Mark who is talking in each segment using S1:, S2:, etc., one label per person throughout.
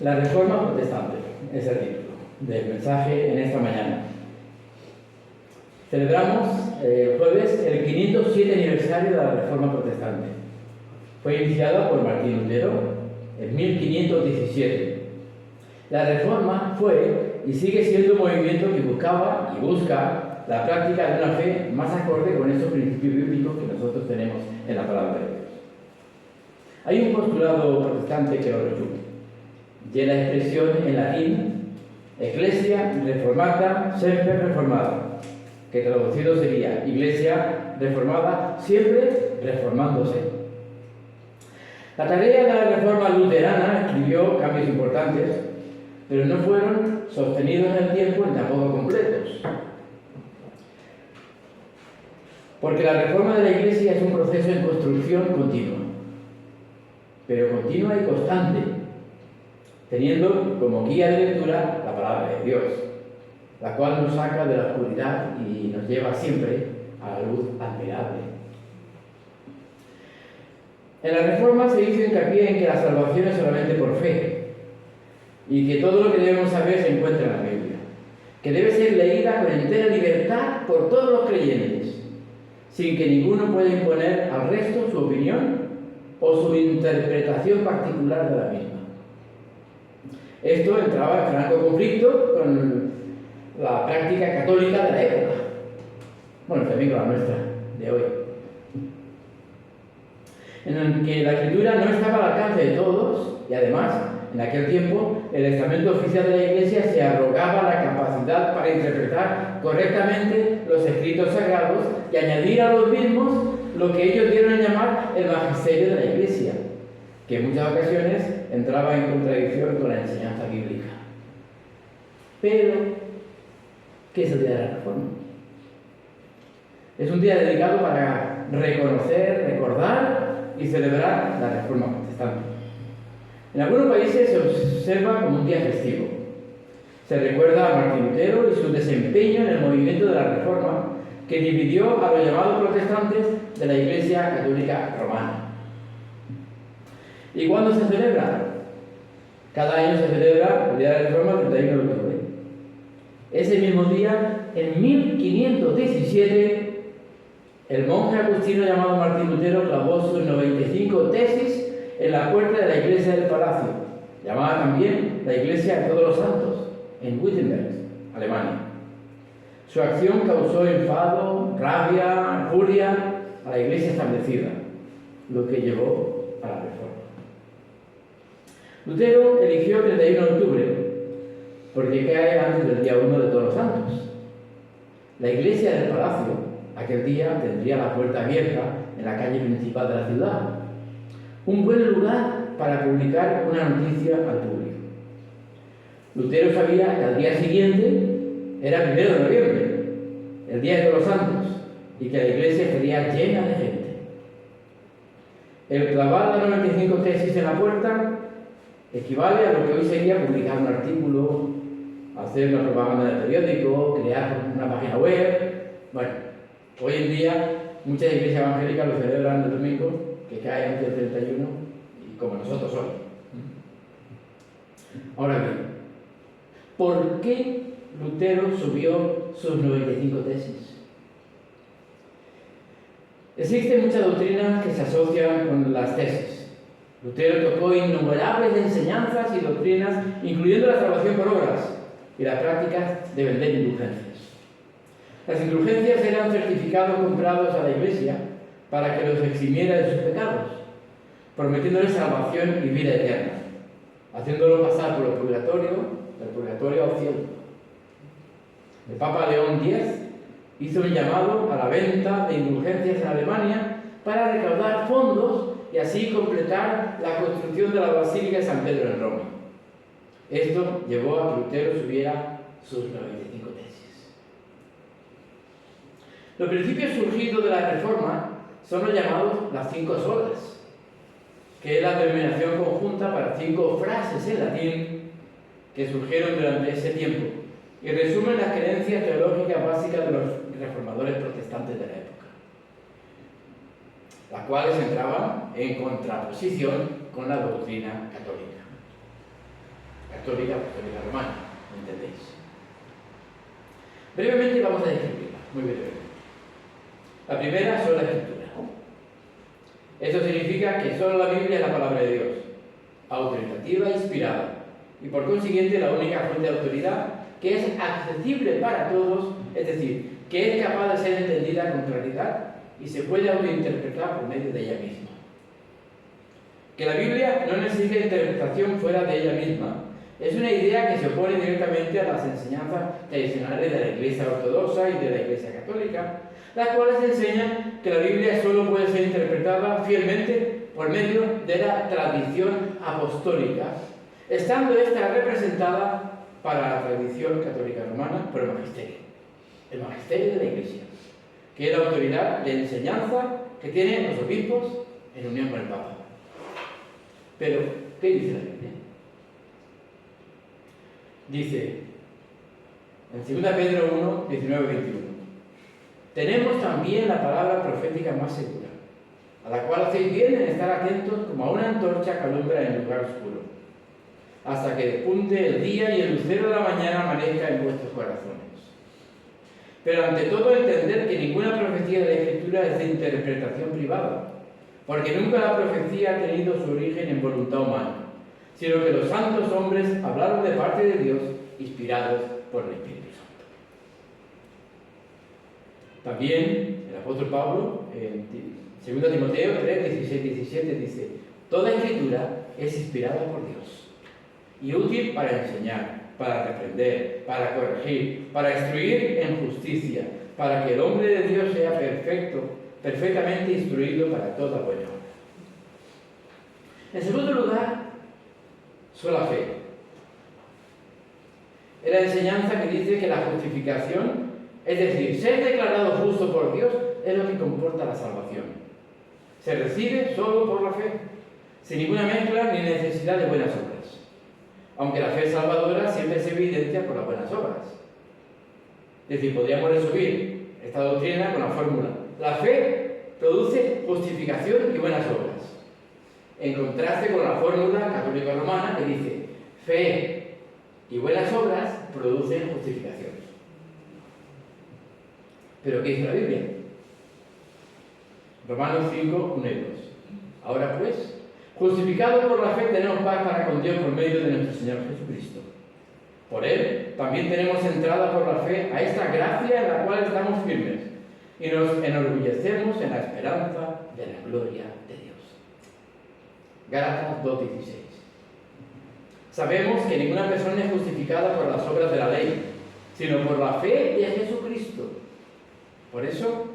S1: La Reforma Protestante es el título del mensaje en esta mañana. Celebramos el jueves el 507 aniversario de la Reforma Protestante. Fue iniciada por Martín Lutero en 1517. La Reforma fue y sigue siendo un movimiento que buscaba y busca la práctica de una fe más acorde con esos principios bíblicos que nosotros tenemos en la palabra de Dios. Hay un postulado protestante que lo resume. Llena expresión en latín, Ecclesia Reformata Semper Reformata, que traducido sería Iglesia reformada siempre reformándose. La tarea de la Reforma luterana escribió cambios importantes, pero no fueron sostenidos en el tiempo ni tampoco completos. Porque la reforma de la Iglesia es un proceso en construcción continua, pero continua y constante, teniendo como guía de lectura la palabra de Dios, la cual nos saca de la oscuridad y nos lleva siempre a la luz admirable. En la Reforma se hizo hincapié en que la salvación es solamente por fe y que todo lo que debemos saber se encuentra en la Biblia, que debe ser leída con entera libertad por todos los creyentes, sin que ninguno pueda imponer al resto su opinión o su interpretación particular de la misma. Esto entraba en franco conflicto con la práctica católica de la época, bueno, también con la nuestra de hoy, en el que la escritura no estaba al alcance de todos y además, en aquel tiempo, el estamento oficial de la Iglesia se arrogaba la capacidad para interpretar correctamente los escritos sagrados y añadir a los mismos lo que ellos dieron a llamar el magisterio de la Iglesia, que en muchas ocasiones entraba en contradicción con la enseñanza bíblica. Pero, ¿qué es el Día de la Reforma? Es un día dedicado para reconocer, recordar y celebrar la Reforma Protestante. En algunos países se observa como un día festivo. Se recuerda a Martín Lutero y su desempeño en el movimiento de la Reforma, que dividió a los llamados protestantes de la Iglesia Católica Romana. ¿Y cuándo se celebra? Cada año se celebra el Día de la Reforma el 31 de octubre. Ese mismo día, en 1517, el monje agustino llamado Martín Lutero clavó sus 95 tesis en la puerta de la iglesia del Palacio, llamada también la Iglesia de Todos los Santos, en Wittenberg, Alemania. Su acción causó enfado, rabia, furia a la iglesia establecida, lo que llevó a la Reforma. Lutero eligió el 31 de octubre porque cae antes del día 1 de Todos los Santos. La iglesia del Palacio aquel día tendría la puerta abierta en la calle principal de la ciudad, un buen lugar para publicar una noticia al público. Lutero sabía que al día siguiente era el 1 de noviembre, el día de Todos los Santos, y que la iglesia estaría llena de gente. El clavar las 95 tesis en la puerta equivale a lo que hoy sería publicar un artículo, hacer una propaganda de periódico, crear una página web. Bueno, hoy en día muchas iglesias evangélicas lo celebran el domingo, que cae antes del 31, y como nosotros hoy. Ahora bien, ¿por qué Lutero subió sus 95 tesis? Existen muchas doctrinas que se asocian con las tesis. Lutero tocó innumerables enseñanzas y doctrinas, incluyendo la salvación por obras y las prácticas de vender indulgencias. Las indulgencias eran certificados comprados a la iglesia para que los eximiera de sus pecados, prometiéndoles salvación y vida eterna, haciéndolo pasar por el purgatorio, del purgatorio al cielo. El Papa León X hizo un llamado a la venta de indulgencias en Alemania para recaudar fondos y así completar la construcción de la Basílica de San Pedro en Roma. Esto llevó a que Lutero subiera sus 95 tesis. Los principios surgidos de la Reforma son los llamados las 5 solas, que es la denominación conjunta para 5 frases en latín que surgieron durante ese tiempo y resumen las creencias teológicas básicas de los reformadores protestantes de la época, las cuales entraban en contraposición con la doctrina católica. católica, apostólica romana, ¿me entendéis? Brevemente vamos a describirla, muy brevemente. La primera son la Escritura. Esto significa que solo la Biblia es la palabra de Dios, autoritativa e inspirada, y por consiguiente la única fuente de autoridad que es accesible para todos, es decir, que es capaz de ser entendida con claridad y se puede autointerpretar por medio de ella misma. Que la Biblia no necesita interpretación fuera de ella misma es una idea que se opone directamente a las enseñanzas tradicionales de la Iglesia ortodoxa y de la Iglesia católica, las cuales enseñan que la Biblia solo puede ser interpretada fielmente por medio de la tradición apostólica, estando esta representada para la tradición católica romana por el magisterio de la Iglesia, que es la autoridad de enseñanza que tienen los obispos en unión con el Papa. Pero, ¿qué dice la Biblia? Dice, en 2 Pedro 1, 19, 21, tenemos también la palabra profética más segura, a la cual hacéis bien en estar atentos como a una antorcha que alumbra en el lugar oscuro, hasta que despunte el día y el lucero de la mañana amanezca en vuestros corazones. Pero ante todo entender que ninguna profecía de la Escritura es de interpretación privada, porque nunca la profecía ha tenido su origen en voluntad humana, sino que los santos hombres hablaron de parte de Dios, inspirados por el Espíritu Santo. También el apóstol Pablo, en 2 Timoteo 3, 16, 17, dice, toda Escritura es inspirada por Dios y útil para enseñar, para reprender, para corregir, para instruir en justicia, para que el hombre de Dios sea perfecto, perfectamente instruido para toda buena obra. En segundo lugar, sola fe. Es la enseñanza que dice que la justificación, es decir, ser declarado justo por Dios, es lo que comporta la salvación. Se recibe solo por la fe, sin ninguna mezcla ni necesidad de buenas obras. Aunque la fe salvadora siempre se evidencia por las buenas obras. Es decir, podríamos resumir esta doctrina con la fórmula: la fe produce justificación y buenas obras, en contraste con la fórmula católica romana que dice fe y buenas obras producen justificación. ¿Pero qué dice la Biblia? Romanos 5, 1 y 2. Ahora pues, justificados por la fe tenemos paz para con Dios por medio de nuestro Señor Jesucristo. Por Él también tenemos entrada por la fe a esta gracia en la cual estamos firmes y nos enorgullecemos en la esperanza de la gloria de Dios. Gálatas 2:16. Sabemos que ninguna persona es justificada por las obras de la ley, sino por la fe de Jesucristo. Por eso,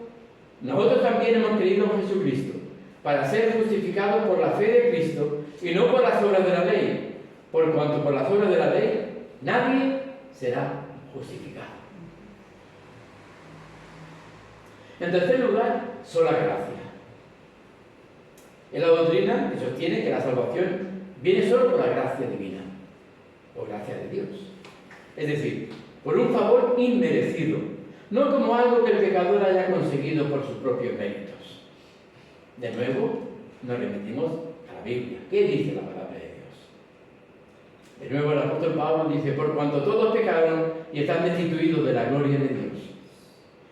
S1: nosotros también hemos creído en Jesucristo, para ser justificados por la fe de Cristo y no por las obras de la ley, por cuanto por las obras de la ley nadie será justificado. En tercer lugar, sola gracia. Es la doctrina que sostiene que la salvación viene solo por la gracia divina, o gracia de Dios. Es decir, por un favor inmerecido, no como algo que el pecador haya conseguido por sus propios méritos. De nuevo, nos remitimos a la Biblia. ¿Qué dice la palabra de Dios? De nuevo el apóstol Pablo dice, por cuanto todos pecaron y están destituidos de la gloria de Dios,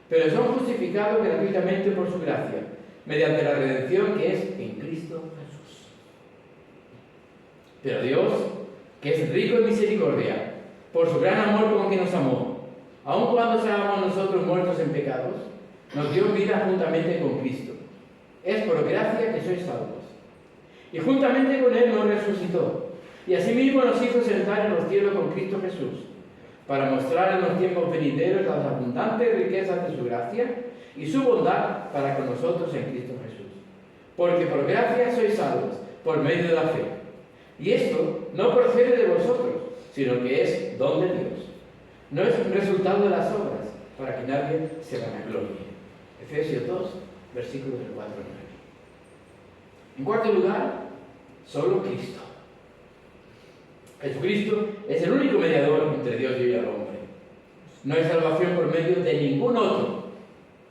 S1: pero son justificados gratuitamente por su gracia, mediante la redención que es en Cristo Jesús. Pero Dios, que es rico en misericordia, por su gran amor con que nos amó, aun cuando estábamos nosotros muertos en pecados, nos dio vida juntamente con Cristo. Es por gracia que sois salvos. Y juntamente con Él nos resucitó, y asimismo nos hizo sentar en los cielos con Cristo Jesús, para mostrar en los tiempos venideros las abundantes riquezas de su gracia y su bondad para con nosotros en Cristo Jesús. Porque por gracia sois salvos, por medio de la fe. Y esto no procede de vosotros, sino que es don de Dios. No es un resultado de las obras, para que nadie se vanaglorie. Efesios 2, versículos del 4 al 9. En cuarto lugar, solo Cristo. Jesucristo es el único mediador entre Dios y el hombre. No hay salvación por medio de ningún otro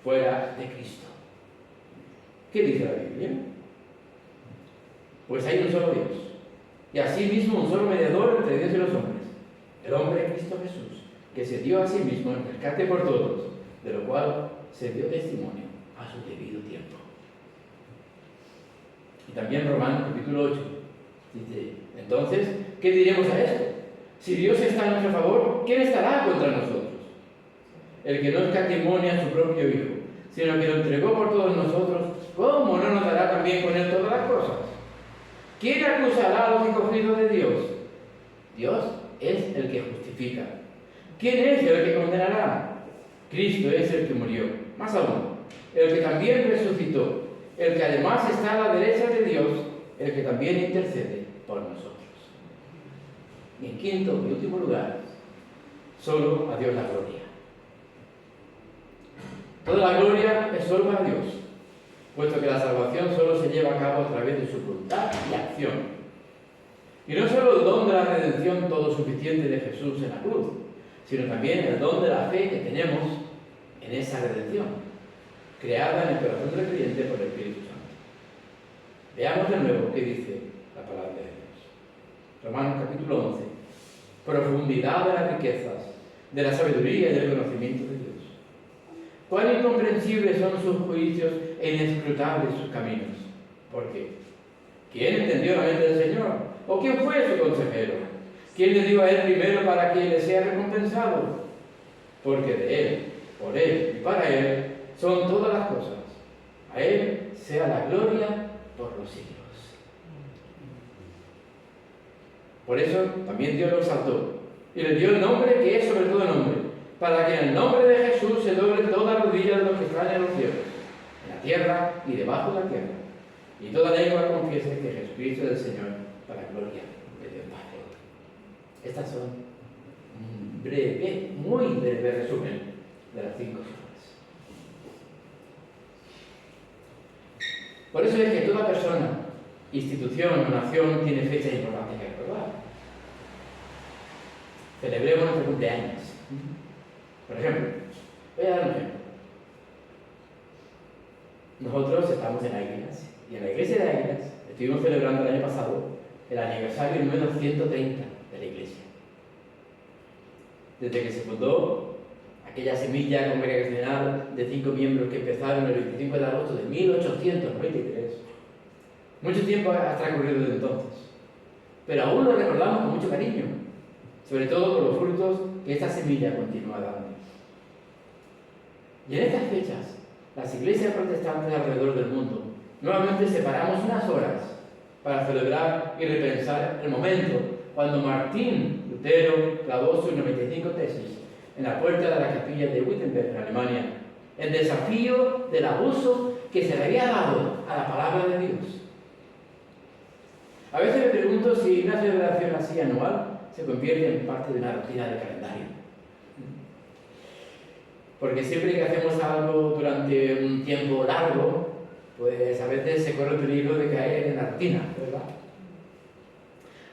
S1: fuera de Cristo. ¿Qué dice la Biblia? Pues hay un solo Dios, y asimismo un solo mediador entre Dios y los hombres, el hombre Cristo Jesús, que se dio a sí mismo en rescate por todos, de lo cual se dio testimonio a su debido tiempo. Y también Romanos capítulo 8 dice, entonces, ¿qué diremos a esto? Si Dios está a nuestro favor, ¿quién estará contra nosotros? El que no escatimó a su propio Hijo, sino que lo entregó por todos nosotros, ¿cómo no nos dará también con él todas las cosas? ¿Quién acusará a los escogidos de Dios? Dios es el que justifica. ¿Quién es el que condenará? Cristo es el que murió. Más aún, el que también resucitó, el que además está a la derecha de Dios, el que también intercede por nosotros. Y en quinto y último lugar, solo a Dios la gloria. Toda la gloria es solo para Dios, puesto que la salvación solo se lleva a cabo a través de su voluntad y acción. Y no solo el don de la redención todo suficiente de Jesús en la cruz, sino también el don de la fe que tenemos en esa redención, creada en el corazón del creyente por el Espíritu Santo. Veamos de nuevo qué dice la palabra de Dios. Romanos capítulo 11. Profundidad de las riquezas, de la sabiduría y del conocimiento de Dios. Cuán incomprensibles son sus juicios e inescrutables sus caminos. ¿Por qué? ¿Quién entendió la mente del Señor? ¿O quién fue su consejero? ¿Quién le dio a él primero para que le sea recompensado? Porque de él, por él y para él son todas las cosas. A él sea la gloria por los siglos. Por eso también Dios lo exaltó y le dio el nombre que es sobre todo nombre, para que en el nombre de Jesús se doble toda rodilla de los que están en los cielos, en la tierra y debajo de la tierra, y toda lengua confiese que Jesucristo es el Señor, para la gloria de Dios Padre. Estas son un breve, muy breve resumen de las 5 cosas. Por eso es que toda persona, institución o nación tiene fechas importantes que recordar. Celebremos nuestro cumpleaños. Por ejemplo, voy a dar un ejemplo. Nosotros estamos en Águilas, y en la iglesia de Águilas estuvimos celebrando el año pasado el aniversario número 130 de la iglesia. Desde que se fundó aquella semilla congregacional de 5 miembros que empezaron el 25 de agosto de 1893. Mucho tiempo ha transcurrido desde entonces, pero aún lo recordamos con mucho cariño, sobre todo por los frutos que esta semilla continúa dando. Y en estas fechas, las iglesias protestantes alrededor del mundo nuevamente separamos unas horas para celebrar y repensar el momento cuando Martín Lutero clavó sus 95 tesis en la puerta de la capilla de Wittenberg, en Alemania, en desafío del abuso que se le había dado a la palabra de Dios. A veces me pregunto si una celebración así anual se convierte en parte de una rutina de calendario. Porque siempre que hacemos algo durante un tiempo largo, pues a veces se corre el peligro de caer en la rutina, ¿verdad?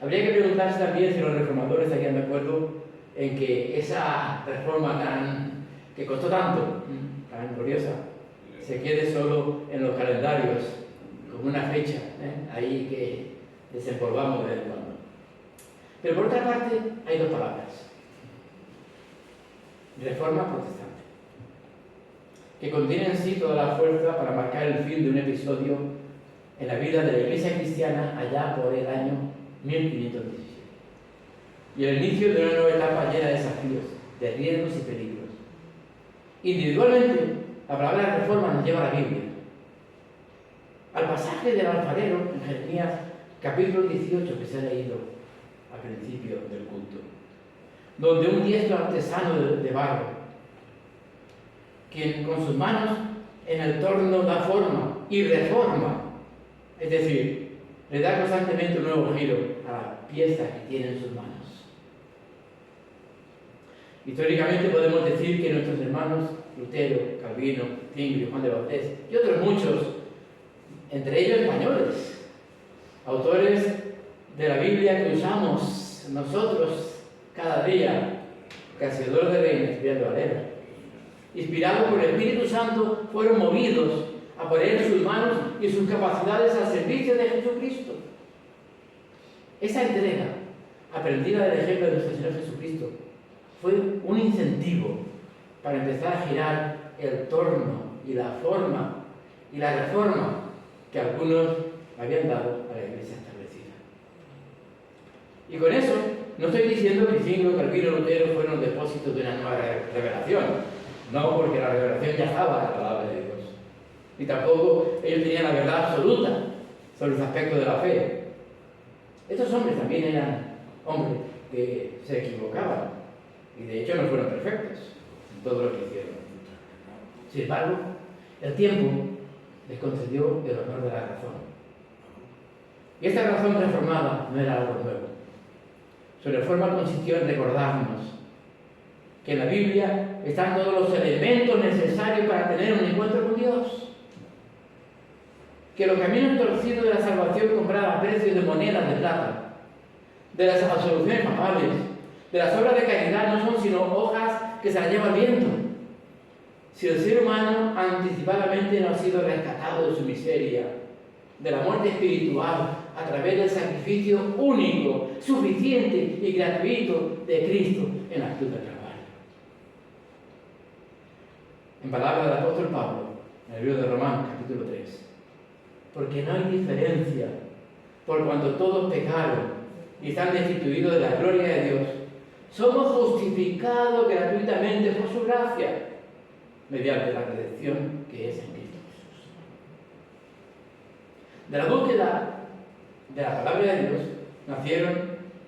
S1: Habría que preguntarse también si los reformadores estarían de acuerdo en que esa reforma que costó tanto, tan gloriosa, se quede solo en los calendarios, con una fecha, ahí que desempolvamos de vez en cuando. Pero por otra parte, hay 2 palabras. Reforma protestante, que contiene en sí toda la fuerza para marcar el fin de un episodio en la vida de la Iglesia cristiana allá por el año 1517. Y el inicio de una nueva etapa llena de desafíos, de riesgos y peligros. Individualmente, la palabra reforma nos lleva a la Biblia, al pasaje del alfarero en Jeremías capítulo 18 que se ha leído al principio del culto, donde un diestro artesano de barro, quien con sus manos en el torno da forma y reforma, es decir, le da constantemente un nuevo giro a la pieza que tiene en sus manos. Históricamente podemos decir que nuestros hermanos Lutero, Calvino, Zwingli, Juan de Bautista y otros muchos, entre ellos españoles, autores de la Biblia que usamos nosotros cada día, Casiodoro de Reina, estudiando Valera, inspirados por el Espíritu Santo, fueron movidos a poner sus manos y sus capacidades al servicio de Jesucristo. Esa entrega aprendida del ejemplo de nuestro Señor Jesucristo, fue un incentivo para empezar a girar el torno y la forma y la reforma que algunos habían dado a la Iglesia establecida. Y con eso no estoy diciendo que Zwinglio, Calvino y Lutero fueron depósitos de una nueva revelación, no, porque la revelación ya estaba en la palabra de Dios, ni tampoco ellos tenían la verdad absoluta sobre los aspectos de la fe. Estos hombres también eran hombres que se equivocaban y de hecho no fueron perfectos en todo lo que hicieron. Sin embargo, el tiempo les concedió el honor de la razón. Y esta razón reformada no era algo nuevo. Su reforma consistió en recordarnos que en la Biblia están todos los elementos necesarios para tener un encuentro con Dios. Que los caminos torcidos de la salvación comprada a precio de monedas de plata, de las absoluciones papables, de las obras de caridad no son sino hojas que se las lleva el viento. Si el ser humano anticipadamente no ha sido rescatado de su miseria, de la muerte espiritual, a través del sacrificio único, suficiente y gratuito de Cristo en la cruz del Calvario. En palabras del apóstol Pablo, en el libro de Romanos, capítulo 3, porque no hay diferencia, por cuanto todos pecaron y están destituidos de la gloria de Dios, somos justificados gratuitamente por su gracia, mediante la redención que es en Cristo Jesús. De la búsqueda de la palabra de Dios nacieron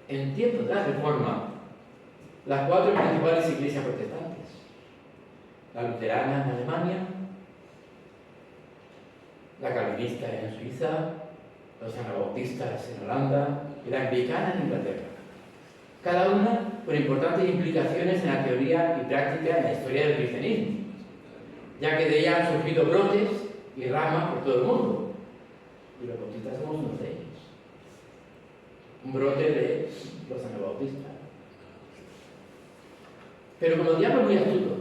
S1: en tiempos de la Reforma las 4 principales iglesias protestantes: la luterana en Alemania, la calvinista en Suiza, los anabautistas en Holanda y la anglicana en Inglaterra, cada una con importantes implicaciones en la teoría y práctica en la historia del cristianismo, ya que de ella han surgido brotes y ramas por todo el mundo, y los bautistas somos uno de ellos. Un brote de los anabautistas. Pero como el diablo es muy astuto,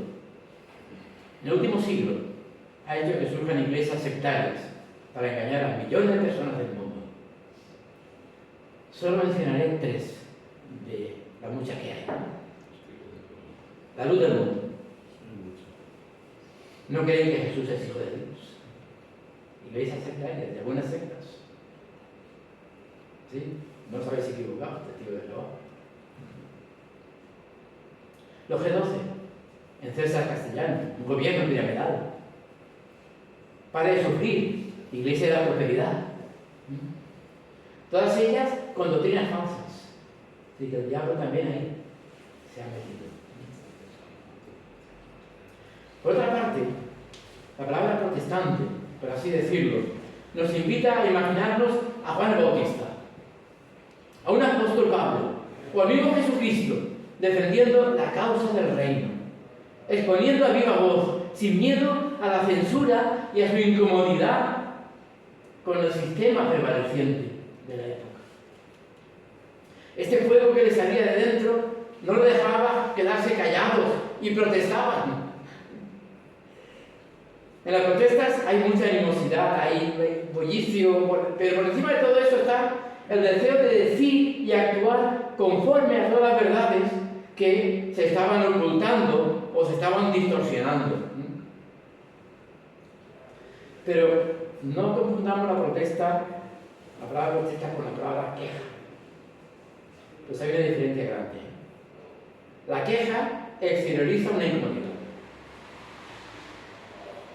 S1: en el último siglo ha hecho que surjan iglesias sectarias para engañar a millones de personas del mundo. Solo mencionaré 3 de las muchas que hay. La luz del mundo. No creen que Jesús es hijo de Dios. Iglesias sectarias, de algunas sectas. ¿Sí? No sabéis equivocados, testigo de Jehová. Los G12, en César Castellano, un gobierno piramidal. Para de sufrir, iglesia de la prosperidad. Todas ellas con doctrinas falsas. Así que el diablo también ahí se ha metido. Por otra parte, la palabra protestante, por así decirlo, nos invita a imaginarnos a Juan el Bautista, a un apóstol Pablo o al mismo Jesucristo defendiendo la causa del reino, exponiendo a viva voz, sin miedo a la censura y a su incomodidad con el sistema prevaleciente de la época. Este fuego que les salía de dentro no lo dejaba quedarse callados y protestaban. En las protestas hay mucha animosidad, hay bullicio, pero por encima de todo eso está el deseo de decir y actuar conforme a todas las verdades que se estaban ocultando o se estaban distorsionando. Pero no confundamos la palabra protesta con la palabra queja. Pues hay una diferencia grande. La queja exterioriza una incomodidad.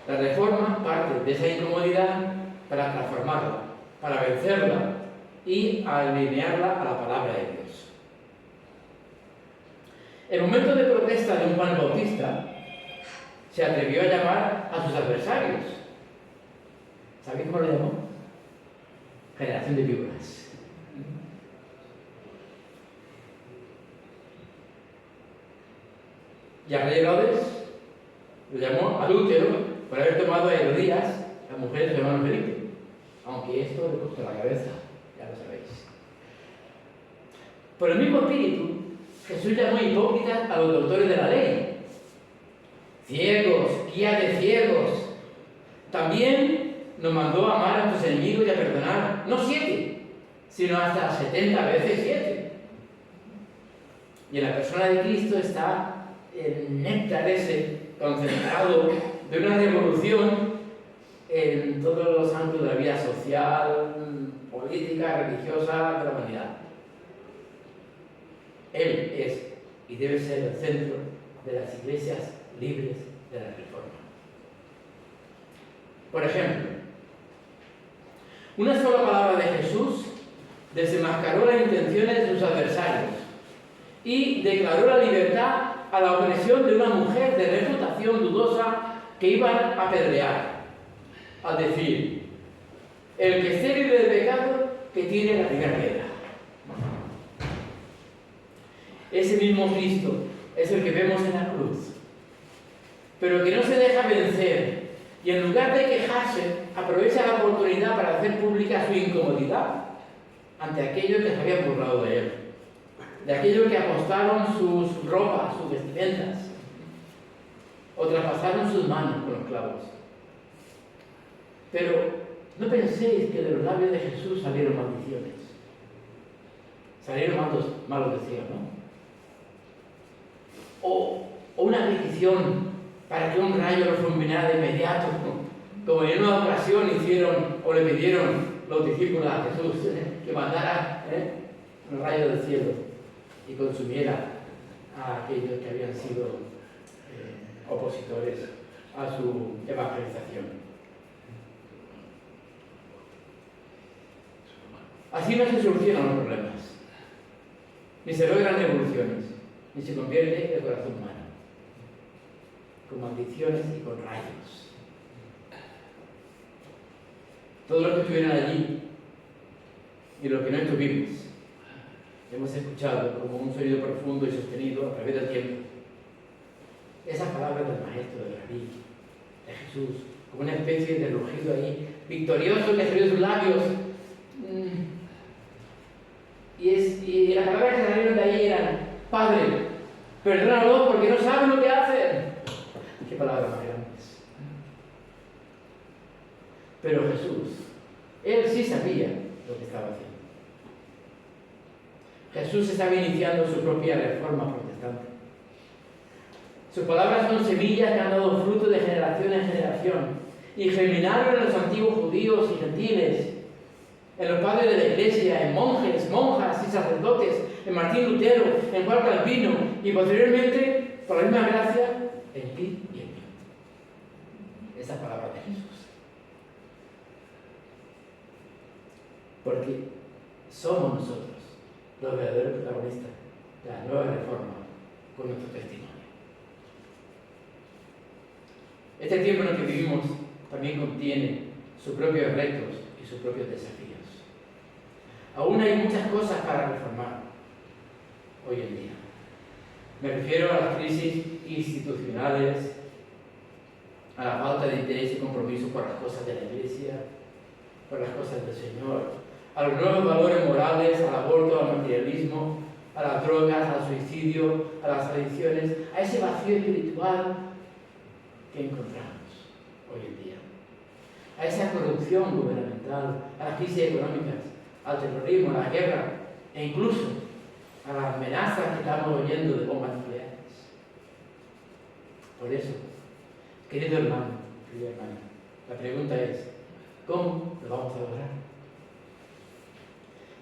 S1: La reforma parte de esa incomodidad para transformarla, para vencerla y alinearla a la palabra de Dios. El momento de protesta de un Juan Bautista se atrevió a llamar a sus adversarios. ¿Sabéis cómo lo llamó? Generación de víboras. Y al rey Herodes lo llamó adúltero por haber tomado a Herodías, la mujer de su hermano Felipe. Aunque esto le costó la cabeza, ya lo sabéis. Por el mismo espíritu, Jesús llamó hipócritas a los doctores de la ley. Ciegos, guía de ciegos. También nos mandó a amar a nuestros enemigos y a perdonar, no 7, sino hasta 70 veces 7. Y en la persona de Cristo está el néctar ese concentrado de una revolución en todos los ámbitos de la vida social, política, religiosa de la humanidad. Él es y debe ser el centro de las iglesias libres de la Reforma. Por ejemplo, una sola palabra de Jesús desenmascaró las intenciones de sus adversarios y declaró la libertad a la opresión de una mujer de reputación dudosa que iban a apedrear, al decir: el que esté libre de pecado, que tire la primera piedra. Ese mismo Cristo es el que vemos en la cruz, pero que no se deja vencer y en lugar de quejarse, aprovecha la oportunidad para hacer pública su incomodidad ante aquellos que se habían burlado de él, de aquellos que apostaron sus ropas, sus vestimentas, o traspasaron sus manos con los clavos. Pero no penséis que de los labios de Jesús salieron maldiciones, salieron malos deseos, ¿no? O una petición para que un rayo lo fulminara de inmediato, como en una ocasión hicieron o le pidieron los discípulos a Jesús, que mandara un rayo del cielo y consumiera a aquellos que habían sido opositores a su evangelización. Así no se solucionan los problemas, ni se logran revoluciones, ni se convierte el corazón humano, con maldiciones y con rayos. Todos los que estuvieron allí y los que no estuvimos, hemos escuchado como un sonido profundo y sostenido a través del tiempo esas palabras del Maestro, del Rabí, de Jesús, como una especie de rugido ahí, victorioso que salió de sus labios. Y las palabras que salieron de ahí eran: Padre, perdónalos porque no saben lo que hacen. Qué palabras más grandes. Pero Jesús, Él sí sabía lo que estaba haciendo. Jesús estaba iniciando su propia reforma protestante. Sus palabras son semillas que han dado fruto de generación en generación y germinaron en los antiguos judíos y gentiles, en los padres de la Iglesia, en monjes, monjas y sacerdotes, en Martín Lutero, en Juan Calvino y posteriormente, por la misma gracia, en ti y en mí. Esa palabra de Jesús. Porque somos nosotros los verdaderos protagonistas de la nueva reforma con nuestro testimonio. Este tiempo en el que vivimos también contiene sus propios retos y sus propios desafíos. Aún hay muchas cosas para reformar hoy en día. Me refiero a las crisis institucionales, a la falta de interés y compromiso por las cosas de la Iglesia, por las cosas del Señor, a los nuevos valores morales, al aborto, al materialismo, a las drogas, al suicidio, a las adicciones, a ese vacío espiritual que encontramos hoy en día, a esa corrupción gubernamental, a las crisis económicas, al terrorismo, a la guerra e incluso a las amenazas que estamos oyendo de bombas nucleares. Por eso, querido hermano, querida hermana, la pregunta es: ¿cómo lo vamos a lograr?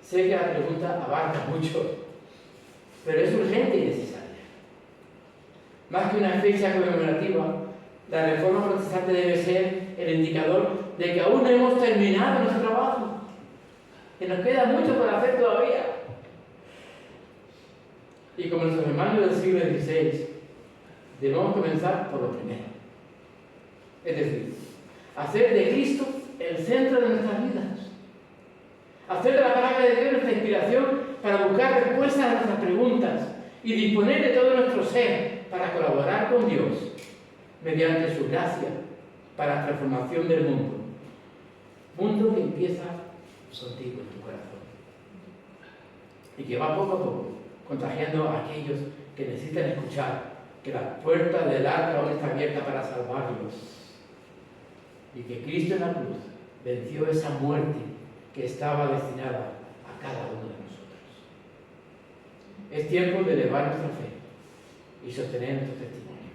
S1: Sé que la pregunta abarca mucho, pero es urgente y necesaria. Más que una fecha conmemorativa, la reforma protestante debe ser el indicador de que aún no hemos terminado nuestro trabajo, que nos queda mucho por hacer todavía. Y como nuestros hermanos del siglo XVI, debemos comenzar por lo primero. Es decir, hacer de Cristo el centro de nuestras vidas. Hacer de la palabra de Dios nuestra inspiración para buscar respuestas a nuestras preguntas y disponer de todo nuestro ser para colaborar con Dios mediante su gracia para la transformación del mundo. Mundo que empieza contigo en tu corazón y que va poco a poco contagiando a aquellos que necesitan escuchar que la puerta del arca aún está abierta para salvarlos y que Cristo en la cruz venció esa muerte que estaba destinada a cada uno de nosotros. es tiempo de elevar nuestra fe y sostener nuestro testimonio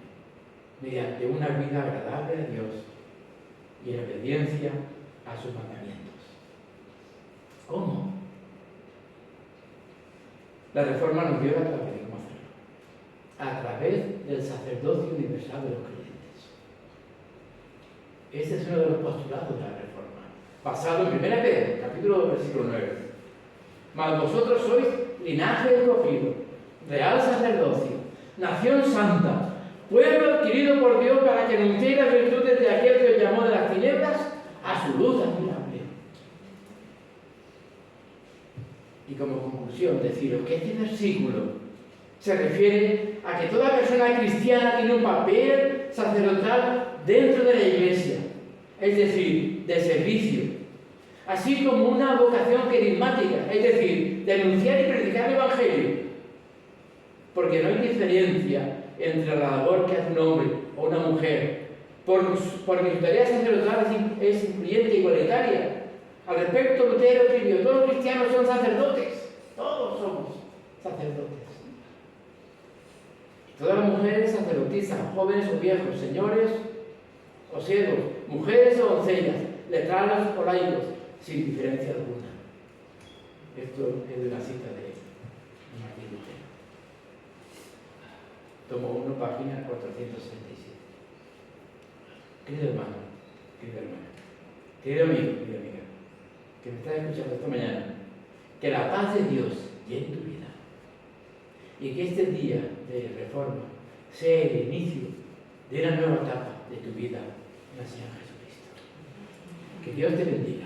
S1: mediante una vida agradable a Dios y en obediencia a sus mandamientos. ¿Cómo? La Reforma nos dio la clave de cómo hacerlo. A través del sacerdocio universal de los creyentes. Ese es uno de los postulados de la Reforma, basado en 1 Pedro, capítulo 2, versículo 9. Mas vosotros sois linaje escogido, real sacerdocio, nación santa, pueblo adquirido por Dios para que anunciéis las virtudes de aquel que os llamó de las tinieblas a su luz admirable. Y como conclusión, deciros que este versículo se refiere a que toda persona cristiana tiene un papel sacerdotal dentro de la Iglesia, es decir, de servicio, así como una vocación carismática, es decir, de anunciar y predicar el Evangelio, porque no hay diferencia entre la labor que hace un hombre o una mujer, porque su tarea sacerdotal es incluyente e igualitaria. Al respecto, Lutero escribió: todos los cristianos son sacerdotes, todos somos sacerdotes. Todas las mujeres sacerdotisas, jóvenes o viejos, señores o siervos, mujeres o doncellas, letrados o laicos, sin diferencia alguna. Esto es de la cita de Martín Lutero. Tomo 1, página 467. Querido hermano, querida hermana, querido amigo, querida amiga, que me estás escuchando esta mañana, que la paz de Dios llene tu vida y que este día de reforma sea el inicio de una nueva etapa de tu vida en el Señor Jesucristo. Que Dios te bendiga.